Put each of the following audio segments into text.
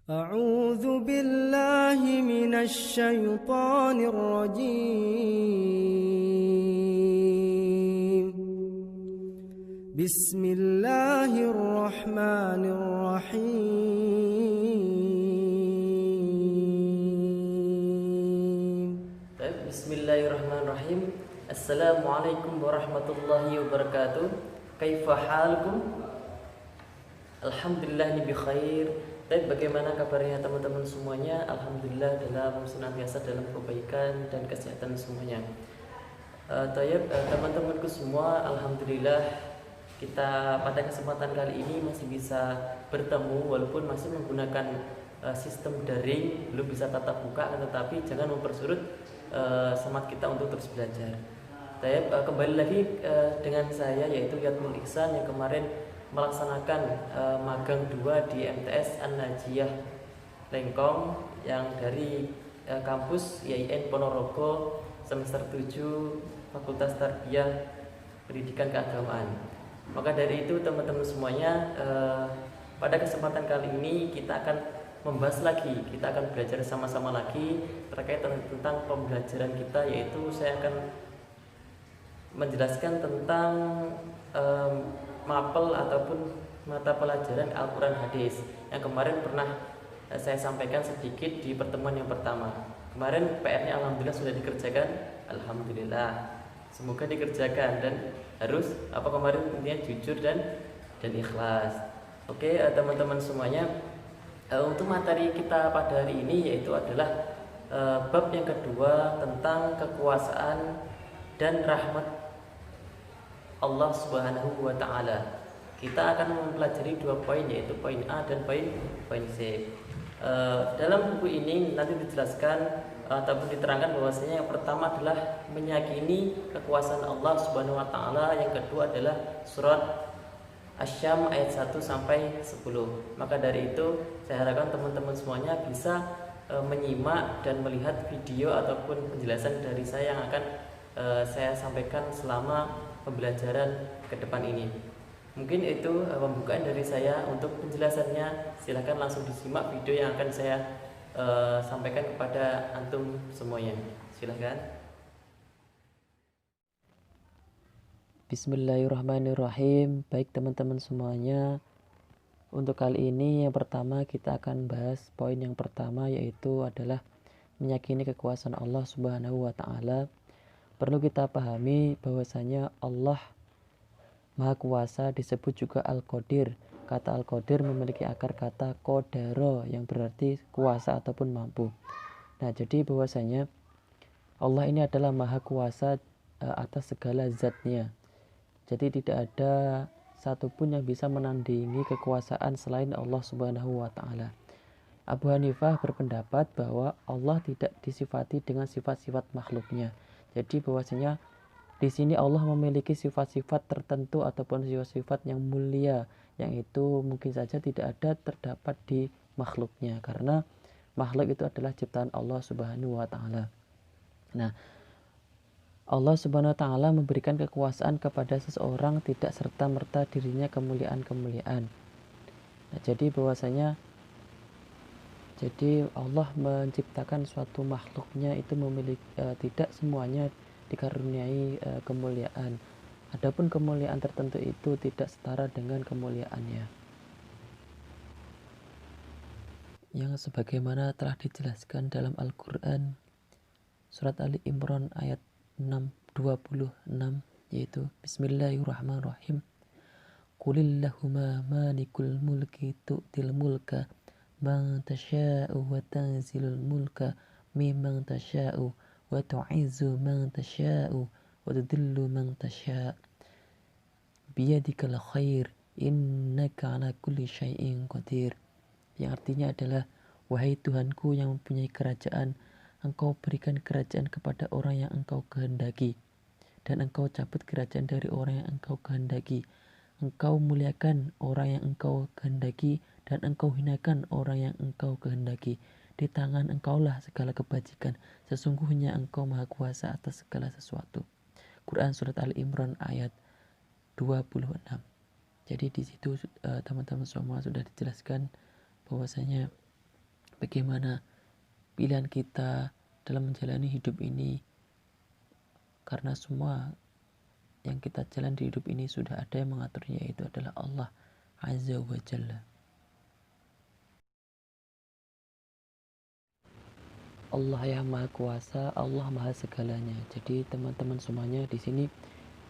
أعوذ بالله من الشيطان الرجيم بسم الله الرحمن الرحيم Bismillahirrahmanirrahim. Assalamualaikum warahmatullahi wabarakatuh. Kaifa halukum? Alhamdulillah bi khair. Tapi bagaimana kabarnya teman-teman semuanya? Alhamdulillah dalam senantiasa dalam kebaikan dan kesehatan semuanya. Teman-temanku semua, alhamdulillah kita pada kesempatan kali ini masih bisa bertemu walaupun masih menggunakan sistem daring, belum bisa tatap muka, tetapi jangan mempersurut semangat kita untuk terus belajar. Kembali lagi dengan saya yaitu Yatmul Ihsan yang kemarin melaksanakan magang 2 di MTS An-Najiyah Lengkong yang dari kampus IAIN Ponorogo semester 7 Fakultas Tarbiyah Pendidikan Keagamaan. Maka dari itu teman-teman semuanya, pada kesempatan kali ini kita akan membahas lagi, kita akan belajar sama-sama lagi terkait tentang pembelajaran kita, yaitu saya akan menjelaskan tentang mapel ataupun mata pelajaran Al-Quran Hadis yang kemarin pernah saya sampaikan sedikit di pertemuan yang pertama. Kemarin PR-nya alhamdulillah sudah dikerjakan, alhamdulillah. Semoga dikerjakan dan harus kemarin intinya jujur dan ikhlas. Oke, teman-teman semuanya, untuk materi kita pada hari ini yaitu adalah bab yang kedua tentang kekuasaan dan rahmat Allah Subhanahu wa taala. Kita akan mempelajari 2 poin, yaitu poin A dan poin C. Dalam buku ini nanti dijelaskan ataupun diterangkan bahwasanya yang pertama adalah meyakini kekuasaan Allah Subhanahu wa taala, yang kedua adalah surat Asy-Syam ayat 1 sampai 10. Maka dari itu saya harapkan teman-teman semuanya bisa menyimak dan melihat video ataupun penjelasan dari saya yang akan saya sampaikan selama pembelajaran ke depan ini. Mungkin itu pembukaan dari saya. Untuk penjelasannya silahkan langsung disimak video yang akan saya sampaikan kepada antum semuanya. Silahkan. Bismillahirrahmanirrahim. Baik teman-teman semuanya, untuk kali ini yang pertama kita akan bahas poin yang pertama, yaitu adalah meyakini kekuasaan Allah Subhanahu wa taala. Perlu kita pahami bahwasanya Allah Maha Kuasa disebut juga Al-Qadir. Kata Al-Qadir memiliki akar kata qadara yang berarti kuasa ataupun mampu. Nah, jadi bahwasanya Allah ini adalah Maha Kuasa atas segala zatnya. Jadi tidak ada satupun yang bisa menandingi kekuasaan selain Allah Subhanahu wa taala. Abu Hanifah berpendapat bahwa Allah tidak disifati dengan sifat-sifat makhluknya. Jadi bahwasanya di sini Allah memiliki sifat-sifat tertentu ataupun sifat-sifat yang mulia, yang itu mungkin saja tidak ada terdapat di makhluknya, karena makhluk itu adalah ciptaan Allah Subhanahu wa taala. Nah, Allah Subhanahu wa taala memberikan kekuasaan kepada seseorang tidak serta-merta dirinya kemuliaan-kemuliaan. Nah, jadi bahwasanya Allah menciptakan suatu makhluknya itu memiliki tidak semuanya dikaruniai kemuliaan. Adapun kemuliaan tertentu itu tidak setara dengan kemuliaannya. Yang sebagaimana telah dijelaskan dalam Al-Quran surat Ali Imran ayat 26, yaitu Bismillahirrahmanirrahim. Qulillahumma malikul mulki tu'til mulka man tasha'u wa tanzilul mulka mimman tasha'u wa tu'izzu man tasha'u wa tudillu man tasha' biyadikal khair innaka ala kulli syai'in qadir. Yang artinya adalah, wahai Tuhanku yang mempunyai kerajaan, Engkau berikan kerajaan kepada orang yang Engkau kehendaki, dan Engkau cabut kerajaan dari orang yang Engkau kehendaki. Engkau muliakan orang yang Engkau kehendaki, dan Engkau hinakan orang yang Engkau kehendaki. Di tangan Engkaulah segala kebajikan. Sesungguhnya Engkau Maha Kuasa atas segala sesuatu. Quran Surat Ali Imran ayat 26. Jadi di situ teman-teman semua sudah dijelaskan bahwasanya bagaimana pilihan kita dalam menjalani hidup ini, karena semua yang kita jalan di hidup ini sudah ada yang mengaturnya, yaitu adalah Allah Azza wa Jalla. Allah yang Maha Kuasa, Allah Maha Segalanya. Jadi teman-teman semuanya di sini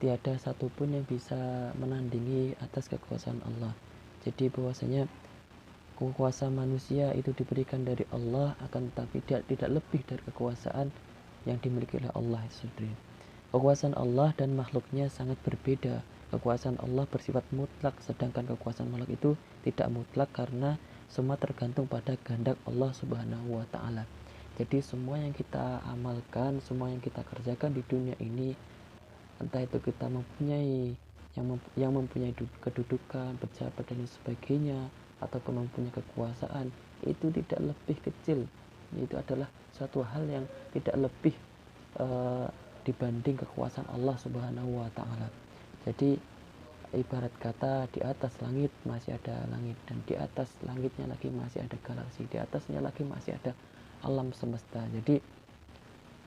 tiada satupun yang bisa menandingi atas kekuasaan Allah. Jadi bahwasanya kekuasaan manusia itu diberikan dari Allah, akan tetapi tidak lebih dari kekuasaan yang dimiliki oleh Allah sendiri. Kekuasaan Allah dan makhluknya sangat berbeda. Kekuasaan Allah bersifat mutlak, sedangkan kekuasaan makhluk itu tidak mutlak karena semua tergantung pada kehendak Allah Subhanahu wa Ta'ala. Jadi semua yang kita amalkan, semua yang kita kerjakan di dunia ini, entah itu kita mempunyai yang mempunyai kedudukan, pejabat dan sebagainya, ataupun mempunyai kekuasaan, itu tidak lebih kecil. Itu adalah suatu hal yang tidak lebih dibanding kekuasaan Allah Subhanahu wa Ta'ala. Jadi ibarat kata di atas langit masih ada langit, dan di atas langitnya lagi masih ada galaksi, di atasnya lagi masih ada alam semesta. Jadi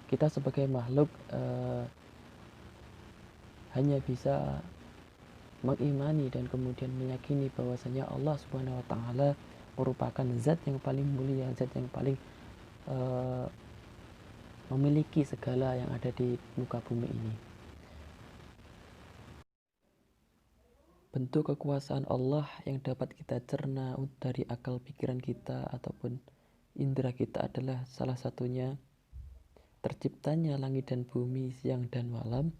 kita sebagai makhluk hanya bisa mengimani dan kemudian meyakini bahwasanya Allah Subhanahu wa Ta'ala merupakan zat yang paling mulia, zat yang paling memiliki segala yang ada di muka bumi ini. Bentuk kekuasaan Allah yang dapat kita cerna dari akal pikiran kita ataupun indera kita adalah salah satunya terciptanya langit dan bumi siang dan malam,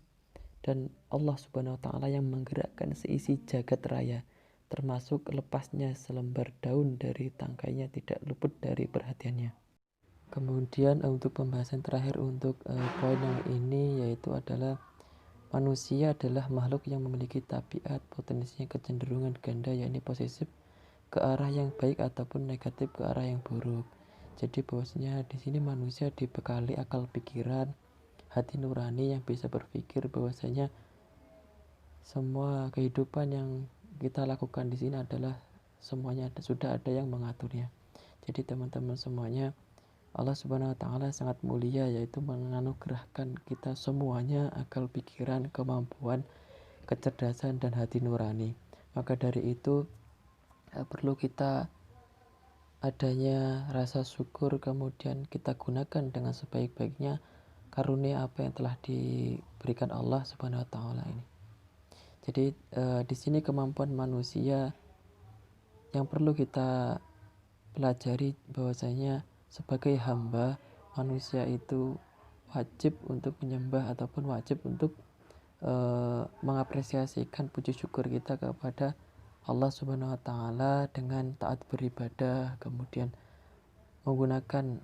dan Allah Subhanahu wa Ta'ala yang menggerakkan seisi jagat raya, termasuk lepasnya selembar daun dari tangkainya tidak luput dari perhatiannya. Kemudian untuk pembahasan terakhir untuk poin yang ini, yaitu adalah manusia adalah makhluk yang memiliki tabiat potensinya kecenderungan ganda, yakni posesif ke arah yang baik ataupun negatif ke arah yang buruk. Jadi bahwasanya di sini manusia dibekali akal pikiran, hati nurani yang bisa berpikir bahwasanya semua kehidupan yang kita lakukan di sini adalah semuanya sudah ada yang mengaturnya. Jadi teman-teman semuanya, Allah Subhanahu wa Ta'ala sangat mulia, yaitu menganugerahkan kita semuanya akal pikiran, kemampuan, kecerdasan dan hati nurani. Maka dari itu perlu kita adanya rasa syukur, kemudian kita gunakan dengan sebaik-baiknya karunia apa yang telah diberikan Allah Subhanahu wa Ta'ala ini. Jadi di sini kemampuan manusia yang perlu kita pelajari bahwasanya sebagai hamba, manusia itu wajib untuk menyembah ataupun wajib untuk mengapresiasikan puji syukur kita kepada Allah Subhanahu wa Ta'ala dengan taat beribadah, kemudian menggunakan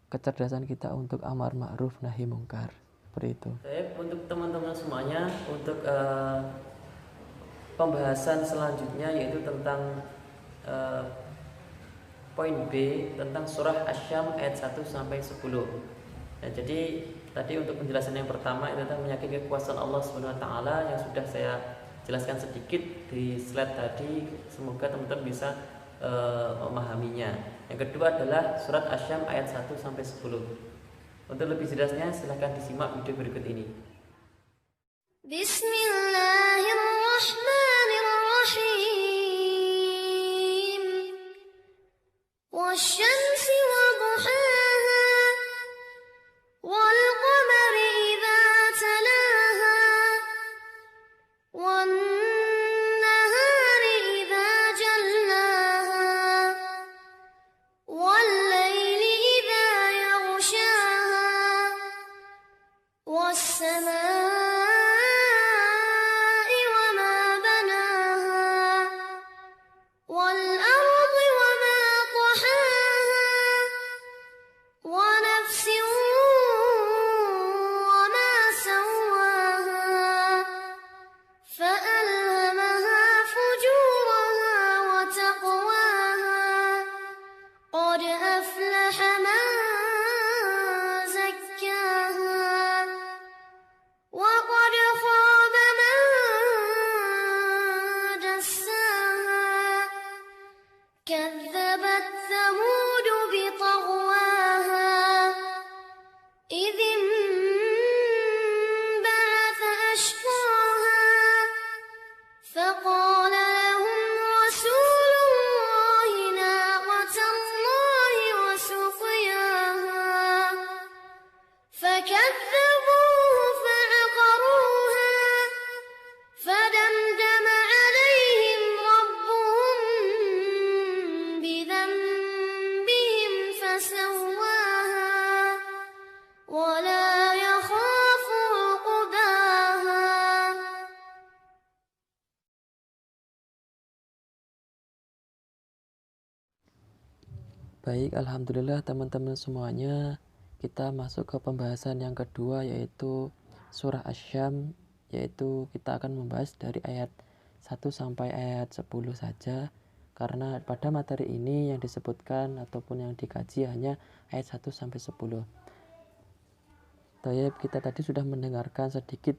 kecerdasan kita untuk amar ma'ruf nahi mungkar. Seperti itu. Untuk teman-teman semuanya, untuk pembahasan selanjutnya yaitu tentang poin B tentang surah Asy-Syam ayat 1 sampai 10. Ya, jadi tadi untuk penjelasan yang pertama itu tentang meyakini kekuasaan Allah Subhanahu wa Ta'ala yang sudah saya jelaskan sedikit di slide tadi, semoga teman-teman bisa memahaminya. Yang kedua adalah surat Asy-Syam ayat 1 sampai 10. Untuk lebih jelasnya silahkan disimak video berikut ini. Bismillahirrahmanirrahim. Wasyamsi wa duhaha wal qamari idza talaha wan nahari idza jallaha wal laili idza yaghshaha was samaa'i wa ma banaha wal ardi wa ma tahaha Baik, alhamdulillah teman-teman semuanya, kita masuk ke pembahasan yang kedua, yaitu surah Asy-Syam, yaitu kita akan membahas dari ayat 1 sampai ayat 10 saja, karena pada materi ini yang disebutkan ataupun yang dikaji hanya ayat 1 sampai 10. Tayyib, kita tadi sudah mendengarkan sedikit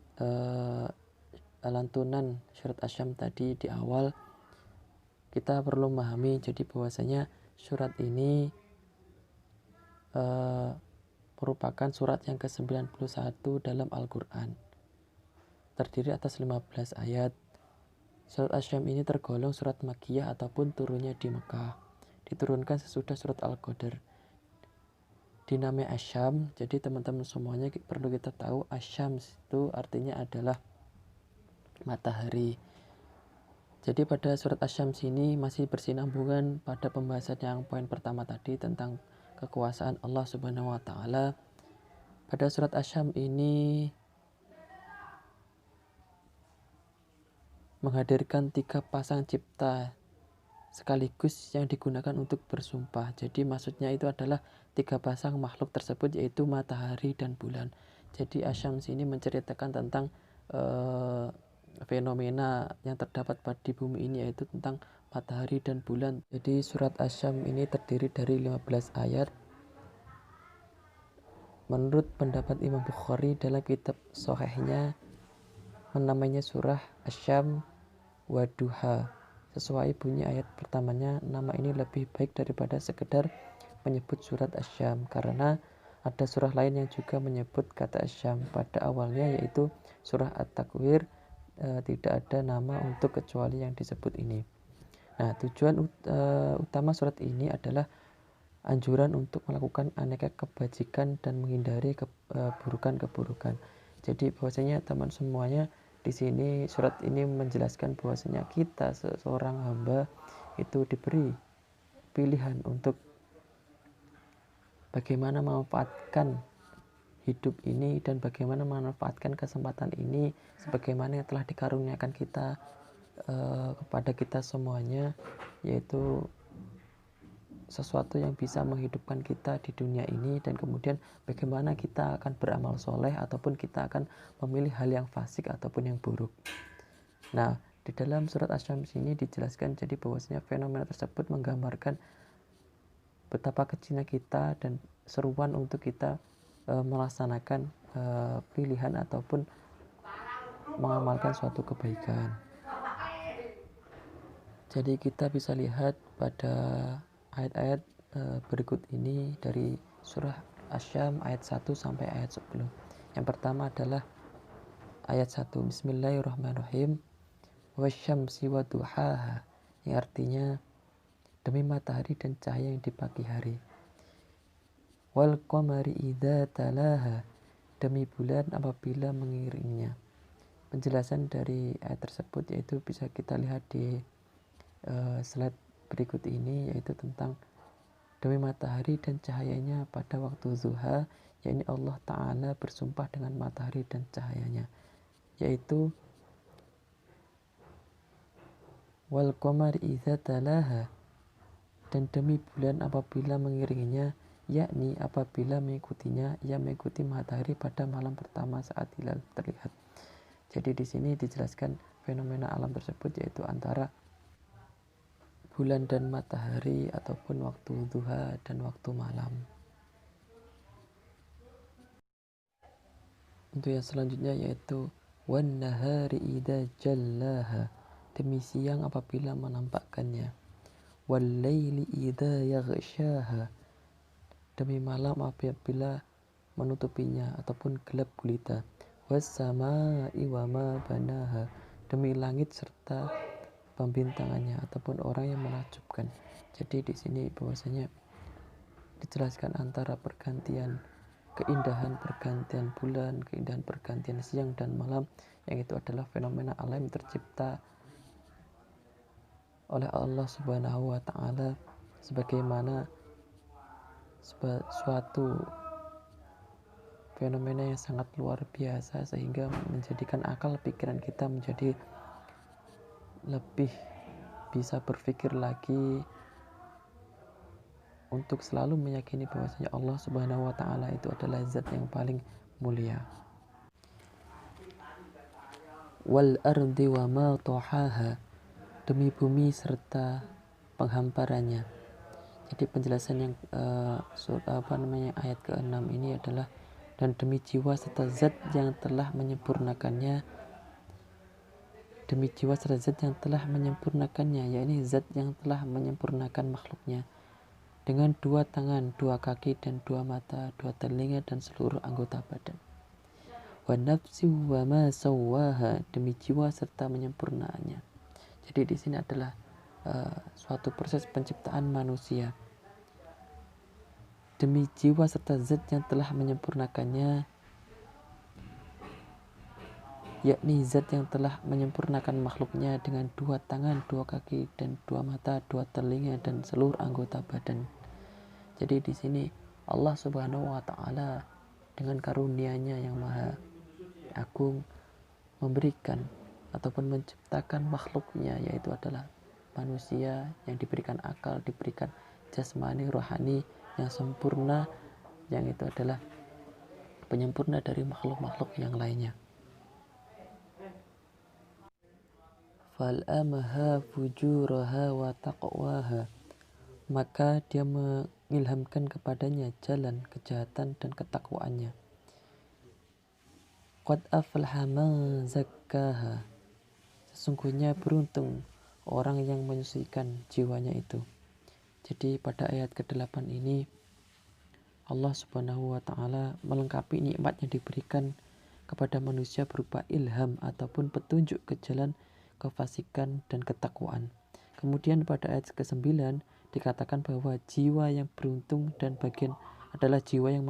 lantunan surat Asy-Syam tadi di awal. Kita perlu memahami jadi bahwasanya surat ini merupakan surat yang ke-91 dalam Al-Quran. Terdiri atas 15 ayat. Surat Asy-Syam ini tergolong surat Makkiyah ataupun turunnya di Mekah. Diturunkan sesudah surat Al-Qadr. Dinamai Asy-Syam, jadi teman-teman semuanya perlu kita tahu Asy-Syams itu artinya adalah matahari. Jadi pada surat Asy-Syams ini masih bersinambungan pada pembahasan yang poin pertama tadi tentang kekuasaan Allah Subhanahu wa taala. Pada surat Asy-Syams ini menghadirkan 3 pasang cipta sekaligus yang digunakan untuk bersumpah. Jadi maksudnya itu adalah 3 pasang makhluk tersebut, yaitu matahari dan bulan. Jadi Asy-Syams ini menceritakan tentang fenomena yang terdapat di bumi ini, yaitu tentang matahari dan bulan. Jadi surat Asy-Syam ini terdiri dari 15 ayat. Menurut pendapat Imam Bukhari dalam kitab Sahihnya, menamainya surah Asy-Syam wa Duha. Sesuai bunyi ayat pertamanya, nama ini lebih baik daripada sekedar menyebut surat Asy-Syam, karena ada surah lain yang juga menyebut kata Asy-Syam pada awalnya, yaitu surah At-Takwir. Tidak ada nama untuk kecuali yang disebut ini. Nah, tujuan utama surat ini adalah anjuran untuk melakukan aneka kebajikan dan menghindari keburukan-keburukan. Jadi bahwasanya teman semuanya, di sini surat ini menjelaskan bahwasanya kita seorang hamba itu diberi pilihan untuk bagaimana memanfaatkan hidup ini dan bagaimana memanfaatkan kesempatan ini sebagaimana yang telah dikaruniakan kita kepada kita semuanya, yaitu sesuatu yang bisa menghidupkan kita di dunia ini, dan kemudian bagaimana kita akan beramal soleh ataupun kita akan memilih hal yang fasik ataupun yang buruk. Nah, di dalam surat Asy-Syams ini dijelaskan jadi bahwasanya fenomena tersebut menggambarkan betapa kecilnya kita dan seruan untuk kita melaksanakan pilihan ataupun mengamalkan suatu kebaikan. Jadi kita bisa lihat pada ayat-ayat berikut ini dari surah Asy-Syam ayat 1 sampai ayat 10. Yang pertama adalah ayat 1, Bismillahirrahmanirrahim, wasyamsi wa duhaha, yang artinya demi matahari dan cahaya yang di pagi hari. Wal qamari idza talaha, demi bulan apabila mengiringnya. Penjelasan dari ayat tersebut yaitu bisa kita lihat di slide berikut ini, yaitu tentang demi matahari dan cahayanya pada waktu zuha, yakni Allah Ta'ala bersumpah dengan matahari dan cahayanya, yaitu wal qamari idza talaha, dan demi bulan apabila mengiringinya, yakni apabila mengikutinya, ia mengikuti matahari pada malam pertama saat hilal terlihat. Jadi di sini dijelaskan fenomena alam tersebut, yaitu antara bulan dan matahari ataupun waktu duha dan waktu malam. Untuk yang selanjutnya yaitu wan nahari idza jallaha, demi siang apabila menampakkannya. Wal laili idza yaghshaha, demi malam apabila menutupinya ataupun gelap gulita. Was samaa'i wa ma banaha, demi langit serta pembintangannya ataupun orang yang menakjubkan. Jadi di sini bahwasanya dijelaskan antara pergantian keindahan pergantian bulan, keindahan pergantian siang dan malam, yang itu adalah fenomena alam yang tercipta oleh Allah Subhanahu wa taala sebagaimana suatu fenomena yang sangat luar biasa, sehingga menjadikan akal pikiran kita menjadi lebih bisa berpikir lagi untuk selalu meyakini bahwasanya Allah Subhanahu wa taala itu adalah zat yang paling mulia. Wal ardi wa ma tahaha, demi bumi serta penghamparannya. Jadi penjelasan yang ayat ke-6 ini adalah dan demi jiwa serta zat yang telah menyempurnakannya, demi jiwa serta zat yang telah menyempurnakannya, yakni zat yang telah menyempurnakan makhluknya dengan 2 tangan, 2 kaki, dan 2 mata, 2 telinga, dan seluruh anggota badan. Wa nafsi wa ma sawwaha, demi jiwa serta menyempurnakannya. Jadi di sini adalah suatu proses penciptaan manusia. Demi jiwa serta zat yang telah menyempurnakannya, yakni zat yang telah menyempurnakan makhluknya dengan 2 tangan, 2 kaki, dan 2 mata, 2 telinga, dan seluruh anggota badan. Jadi di sini Allah Subhanahu wa taala dengan karunia-Nya yang maha agung memberikan ataupun menciptakan makhluknya, yaitu adalah manusia yang diberikan akal, diberikan jasmani, rohani yang sempurna, yang itu adalah penyempurna dari makhluk-makhluk yang lainnya. Fal'amaha fujuraha wa taqwaha, maka dia mengilhamkan kepadanya jalan kejahatan dan ketakwaannya. Qad aflaha man zakkaha, sesungguhnya beruntung orang yang menyucikan jiwanya itu. Jadi pada ayat ke-8 ini Allah Subhanahu wa taala melengkapi nikmat yang diberikan kepada manusia berupa ilham ataupun petunjuk ke jalan kefasikan dan ketakwaan. Kemudian pada ayat ke-9 dikatakan bahwa jiwa yang beruntung dan bagian adalah jiwa yang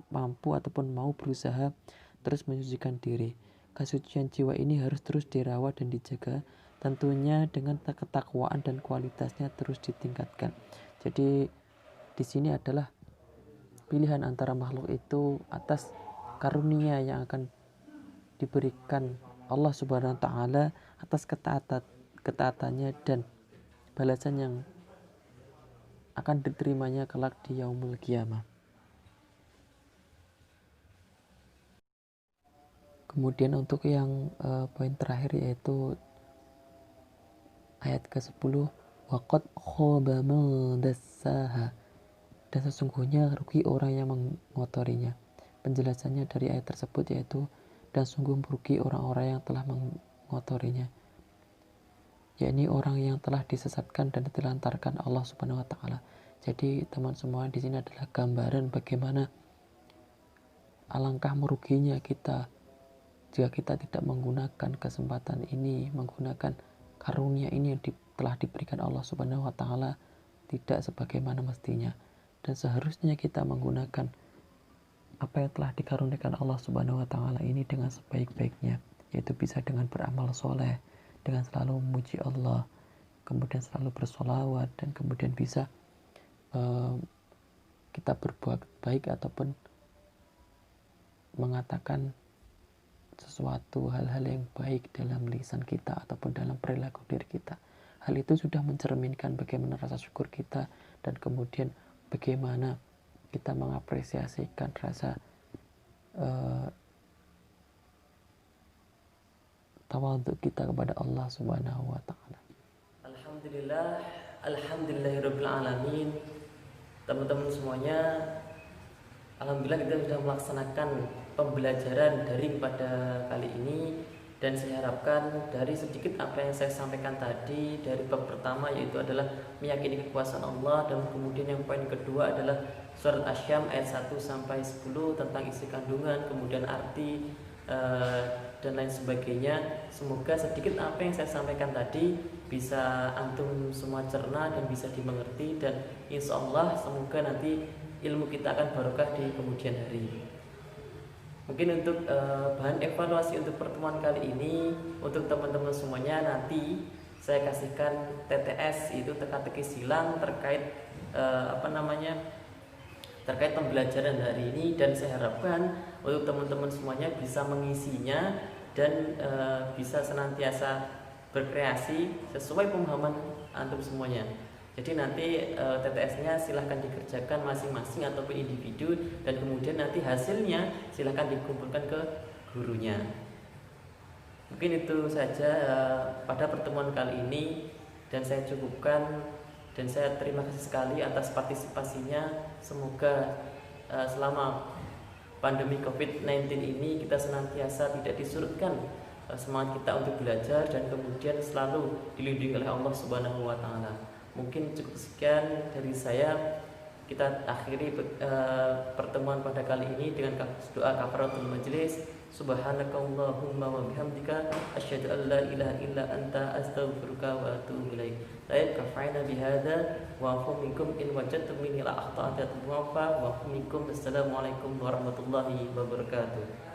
mampu ataupun mau berusaha terus menyucikan diri. Kesucian jiwa ini harus terus dirawat dan dijaga, tentunya dengan ketakwaan dan kualitasnya terus ditingkatkan. Jadi di sini adalah pilihan antara makhluk itu atas karunia yang akan diberikan Allah Subhanahu wa taala atas ketaatannya dan balasan yang akan diterimanya kelak di yaumul qiyamah. Kemudian untuk yang poin terakhir yaitu ayat ke-10, waqad khaba man dassaha, dan sesungguhnya rugi orang yang mengotorinya. Penjelasannya dari ayat tersebut yaitu dan sungguh merugi orang-orang yang telah mengotorinya, yakni orang yang telah disesatkan dan ditelantarkan Allah Subhanahu wa taala. Jadi teman semua, di sini adalah gambaran bagaimana alangkah meruginya kita jika kita tidak menggunakan kesempatan ini, menggunakan karunia ini yang telah diberikan Allah Subhanahu wa taala tidak sebagaimana mestinya. Dan seharusnya kita menggunakan apa yang telah dikaruniakan Allah Subhanahu wa taala ini dengan sebaik-baiknya, yaitu bisa dengan beramal soleh, dengan selalu memuji Allah, kemudian selalu bersolawat, dan kemudian bisa kita berbuat baik ataupun mengatakan sesuatu hal-hal yang baik dalam lisan kita ataupun dalam perilaku diri kita. Hal itu sudah mencerminkan bagaimana rasa syukur kita dan kemudian bagaimana kita mengapresiasikan rasa tawadhu kita kepada Allah Subhanahu wa taala. Alhamdulillah, alhamdulillahirabbil alamin. Teman-teman semuanya, alhamdulillah kita sudah melaksanakan pembelajaran daring pada kali ini, dan saya harapkan dari sedikit apa yang saya sampaikan tadi dari bab pertama yaitu adalah meyakini kekuasaan Allah, dan kemudian yang poin kedua adalah surat Asy-Syams ayat 1 sampai 10 tentang isi kandungan, kemudian arti dan lain sebagainya. Semoga sedikit apa yang saya sampaikan tadi bisa antum semua cerna dan bisa dimengerti, dan insya Allah semoga nanti ilmu kita akan barokah di kemudian hari. Mungkin untuk bahan evaluasi untuk pertemuan kali ini untuk teman-teman semuanya, nanti saya kasihkan TTS, itu teka-teki silang terkait terkait pembelajaran hari ini, dan saya harapkan untuk teman-teman semuanya bisa mengisinya dan bisa senantiasa berkreasi sesuai pemahaman antum semuanya. Jadi nanti TTS-nya silahkan dikerjakan masing-masing ataupun individu, dan kemudian nanti hasilnya silahkan dikumpulkan ke gurunya. Mungkin itu saja pada pertemuan kali ini, dan saya cukupkan, dan saya terima kasih sekali atas partisipasinya. Semoga selama pandemi COVID-19 ini kita senantiasa tidak disurutkan semangat kita untuk belajar, dan kemudian selalu dilindungi oleh Allah Subhanahu wa taala. Mungkin cukup sekian dari saya. Kita akhiri pertemuan pada kali ini dengan doa kafaratul majlis. Subhanakallahumma wa bihamdika asyhadu an la ilaha illa anta astaghfiruka wa atubu ilaik. Kafa'na bihadza wa afu minkum in wajadtum minni la akhta'atan wa afu minkum. Assalamualaikum warahmatullahi wabarakatuh.